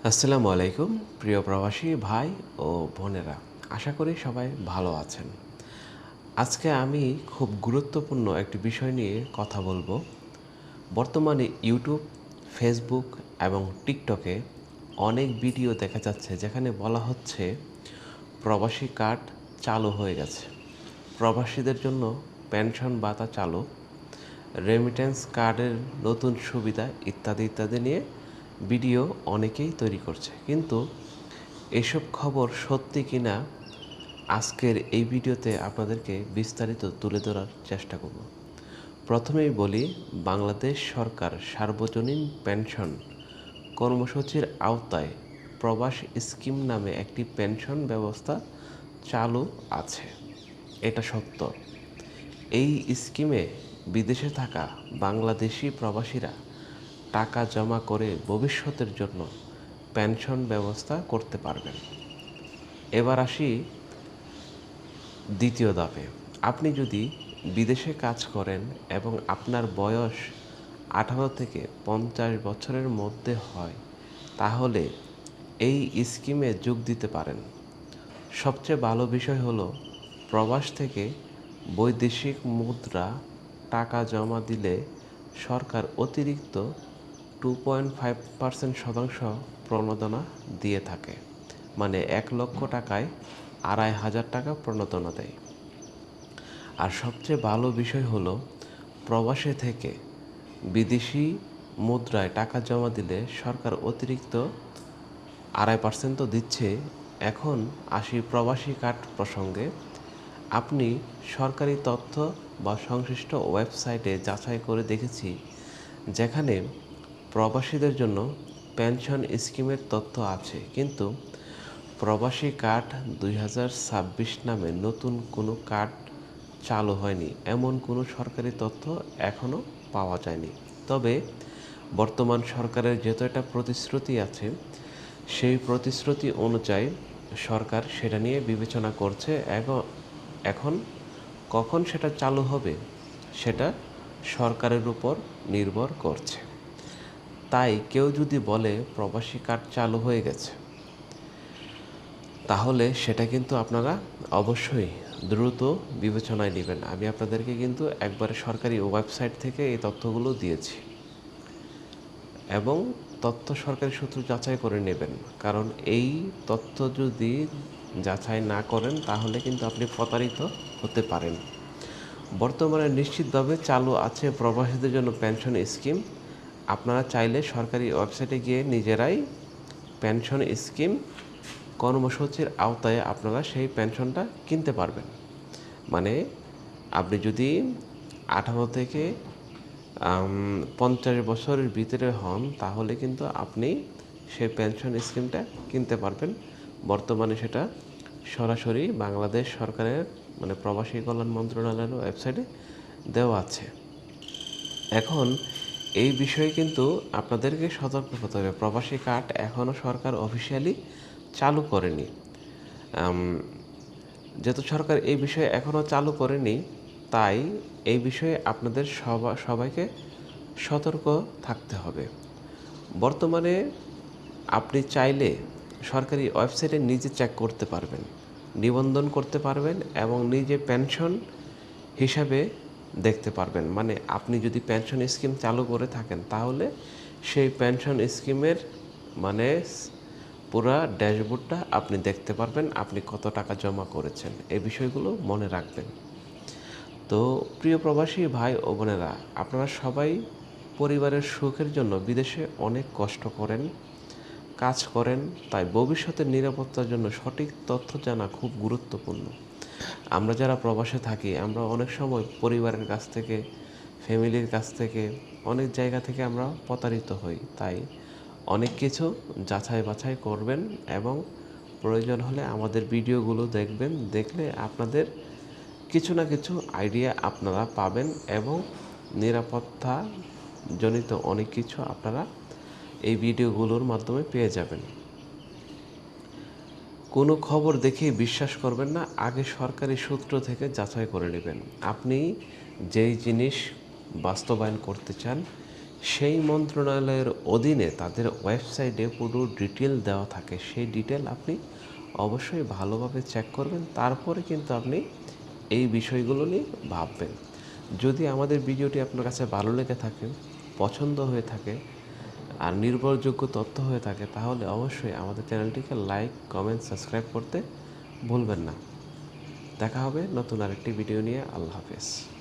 আসসালামু আলাইকুম প্রিয় প্রবাসী ভাই ও বোনেরা, আশা করি সবাই ভালো আছেন। আজকে আমি খুব গুরুত্বপূর্ণ একটি বিষয় নিয়ে কথা বলবো। বর্তমানে ইউটিউব, ফেসবুক এবং টিকটকে অনেক ভিডিও দেখা যাচ্ছে যেখানে বলা হচ্ছে প্রবাসী কার্ড চালু হয়ে গেছে, প্রবাসীদের জন্য পেনশন ভাতা চালু, রেমিটেন্স কার্ডের নতুন সুবিধা ইত্যাদি ইত্যাদি নিয়ে ভিডিও অনেকেই তৈরি করছে। কিন্তু এসব খবর সত্যি কিনা আজকের এই ভিডিওতে আপনাদেরকে বিস্তারিত তুলে ধরার চেষ্টা করব। প্রথমেই বলি, বাংলাদেশ সরকার সার্বজনীন পেনশন কর্মসূচির আওতায় প্রবাস স্কিম নামে একটি পেনশন ব্যবস্থা চালু আছে। এটা সত্য। এই স্কিমে বিদেশে থাকা বাংলাদেশি প্রবাসীরা টাকা জমা করে ভবিষ্যতের জন্য পেনশন ব্যবস্থা করতে পারবেন। এবার আসি দ্বিতীয় ধাপে। আপনি যদি বিদেশে কাজ করেন এবং আপনার বয়স 18 থেকে 50 বছরের মধ্যে হয়, তাহলে এই স্কিমে যোগ দিতে পারেন। সবচেয়ে ভালো বিষয় হলো, প্রবাস থেকে বৈদেশিক মুদ্রা টাকা জমা দিলে সরকার অতিরিক্ত 2.5% প্রণোদনা দিয়ে থাকে। মানে 1 লক্ষ টাকায় 2,500 টাকা প্রণোদনা দেয়। আর সবচেয়ে ভালো বিষয় হলো, প্রবাসে থেকে বিদেশি মুদ্রায় টাকা জমা দিলে সরকার অতিরিক্ত 2.5% তো দিচ্ছে। এখন আসি প্রবাসী কার্ড প্রসঙ্গে। আপনি সরকারি তথ্য বা সংশ্লিষ্ট ওয়েবসাইটে যাচাই করে দেখেছি, যেখানে প্রবাসীদের জন্য পেনশন স্কিমের তথ্য আছে, কিন্তু প্রবাসী কার্ড 2026 নামে নতুন কোনো কার্ড চালু হয়নি, এমন কোনো সরকারি তথ্য এখনও পাওয়া যায়নি। তবে বর্তমান সরকারের যেহেতু একটা প্রতিশ্রুতি আছে, সেই প্রতিশ্রুতি অনুযায়ী সরকার সেটা নিয়ে বিবেচনা করছে। এখন কখন সেটা চালু হবে সেটা সরকারের উপর নির্ভর করছে। তাই কেউ যদি বলে প্রবাসী কার্ড চালু হয়ে গেছে, তাহলে সেটা কিন্তু আপনারা অবশ্যই দ্রুত বিবেচনায় নেবেন। আমি আপনাদেরকে কিন্তু একবারে সরকারি ওয়েবসাইট থেকে এই তথ্যগুলো দিয়েছি, এবং তথ্য সরকারি সূত্র যাচাই করে নেবেন। কারণ এই তথ্য যদি যাচাই না করেন, তাহলে কিন্তু আপনি প্রতারিত হতে পারেন। বর্তমানে নিশ্চিতভাবে চালু আছে প্রবাসীদের জন্য পেনশন স্কিম। আপনারা চাইলে সরকারি ওয়েবসাইটে গিয়ে নিজেরাই পেনশন স্কিম কর্মসূচির আওতায় আপনারা সেই পেনশনটা কিনতে পারবেন। মানে আপনি যদি 18 থেকে 50 বছরের ভিতরে হন, তাহলে কিন্তু আপনি সেই পেনশন স্কিমটা কিনতে পারবেন। বর্তমানে সেটা সরাসরি বাংলাদেশ সরকারের প্রবাসী কল্যাণ মন্ত্রণালয়ের ওয়েবসাইটে দেওয়া আছে। এখন এই বিষয়ে কিন্তু আপনাদেরকে সতর্ক হতে হবে। প্রবাসী কার্ড এখনও সরকার অফিসিয়ালি চালু করেনি। যেহেতু সরকার এই বিষয়ে এখনও চালু করেনি, তাই এই বিষয়ে আপনাদের সবাইকে সতর্ক থাকতে হবে। বর্তমানে আপনি চাইলে সরকারি ওয়েবসাইটে নিজে চেক করতে পারবেন, নিবন্ধন করতে পারবেন এবং নিজে পেনশন হিসাবে দেখতে পারবেন। মানে আপনি যদি পেনশন স্কিম চালু করে থাকেন, তাহলে সেই পেনশন স্কিমের পুরা ড্যাশবোর্ডটা আপনি দেখতে পারবেন, আপনি কত টাকা জমা করেছেন। এই বিষয়গুলো মনে রাখবেন। তো প্রিয় প্রবাসী ভাই ও বোনেরা, আপনারা সবাই পরিবারের সুখের জন্য বিদেশে অনেক কষ্ট করেন, কাজ করেন। তাই ভবিষ্যতের নিরাপত্তার জন্য সঠিক তথ্য জানা খুব গুরুত্বপূর্ণ। আমরা যারা প্রবাসে থাকি, আমরা অনেক সময় পরিবারের কাছ থেকে, ফ্যামিলির কাছ থেকে, অনেক জায়গা থেকে আমরা প্রতারিত হই। তাই অনেক কিছু যাচাই বাছাই করবেন এবং প্রয়োজন হলে আমাদের ভিডিওগুলো দেখবেন। দেখলে আপনাদের কিছু না কিছু আইডিয়া আপনারা পাবেন এবং নিরাপত্তা জনিত অনেক কিছু আপনারা এই ভিডিওগুলোর মাধ্যমে পেয়ে যাবেন। কোনো খবর দেখেই বিশ্বাস করবেন না, আগে সরকারি সূত্র থেকে যাচাই করে নেবেন। আপনি যেই জিনিস বাস্তবায়ন করতে চান, সেই মন্ত্রণালয়ের অধীনে তাদের ওয়েবসাইটে পুরো ডিটেল দেওয়া থাকে। সেই ডিটেল আপনি অবশ্যই ভালোভাবে চেক করবেন, তারপরে কিন্তু আপনি এই বিষয়গুলো নিয়ে ভাববেন। যদি আমাদের ভিডিওটি আপনার কাছে ভালো লেগে থাকে, পছন্দ হয়ে থাকে আর নির্ভরযোগ্য তথ্য হয়ে থাকে, তাহলে অবশ্যই আমাদের চ্যানেলটিকে লাইক, কমেন্ট, সাবস্ক্রাইব করতে ভুলবেন না। দেখা হবে নতুন আরেকটি ভিডিও নিয়ে। আল্লাহ হাফেজ।